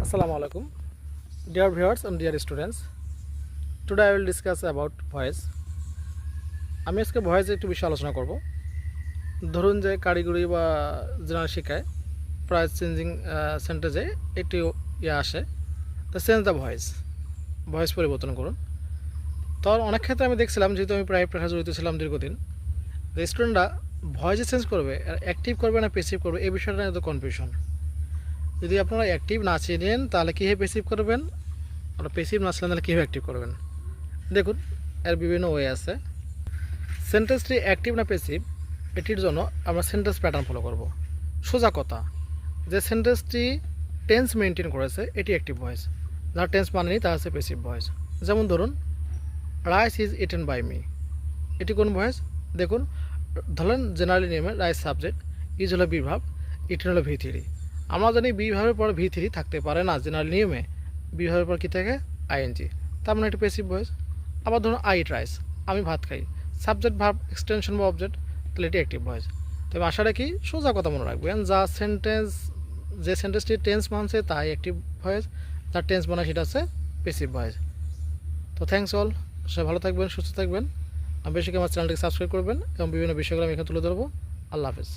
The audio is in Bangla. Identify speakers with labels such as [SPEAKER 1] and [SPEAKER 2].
[SPEAKER 1] Assalamu alaikum, dear viewers and dear students. Today I will discuss about voice. আমি আজকে ভয়েসে একটু বেশি আলোচনা করব। ধরুন যে কারিগরি বা জেনারেল শিক্ষায় প্রায় চেঞ্জিং সেন্টেন্সে একটি আসে, তো চেঞ্জ দ্য ভয়েস পরিবর্তন করুন। তো অনেক ক্ষেত্রে আমি দেখছিলাম, যেহেতু আমি প্রায় পেশা জড়িত ছিলাম দীর্ঘদিন, যে স্টুডেন্টরা ভয়েসে চেঞ্জ করবে আর অ্যাক্টিভ করবে না পেসিভ করবে, এই বিষয়টা নিয়ে তো কনফিউশন। যদি আপনারা অ্যাক্টিভ না চিনেন তাহলে কীভাবে পেসিভ করবেন, আর পেসিভ না ছিলেন তাহলে কীভাবে অ্যাক্টিভ করবেন। দেখুন, এর বিভিন্ন ওয়ে আছে। সেন্টেন্সটি অ্যাক্টিভ না পেসিভ, এটির জন্য আমরা সেন্টেন্স প্যাটার্ন ফলো করব। সোজা কথা, যে সেন্টেন্সটি টেন্স মেনটেন করেছে এটি অ্যাক্টিভ ভয়েস, যার টেন্স মানেনি তা হচ্ছে পেসিভ ভয়েস। যেমন ধরুন, rice is eaten by me, এটি কোন ভয়েস? দেখুন, ধরেন জেনারেলি নেমে রাইস সাবজেক্ট, ইজ হলো বিভাব, ইটেন হলো ভি3। আমরা জানি বিভাবের পর ভি3 থাকতে পারে না জেনারেল নিয়মে, বিভাবের পর কী থাকে? আইএনজি, তার মানে এটি পেসিভ ভয়েস। আবার ধরুন আই ইট রাইস, আমি ভাত খাই, সাবজেক্ট ভার্ব এক্সটেনশন বা অবজেক্ট, তাহলে এটি অ্যাক্টিভ ভয়েস। তবে আশা রাখি সোজা কথা মনে রাখবেন, যে সেন্টেন্সটি টেন্স মানছে তাই অ্যাক্টিভ ভয়েস, যার টেন্স মানায় সেটা হচ্ছে পেসিভ ভয়েস। তো থ্যাংকস অল, সবাই ভালো থাকবেন, সুস্থ থাকবেন। বেশি আমার চ্যানেলটিকে সাবস্ক্রাইব করবেন এবং বিভিন্ন বিষয়গুলো আমি এখানে তুলে ধরবো। আল্লাহ হাফেজ।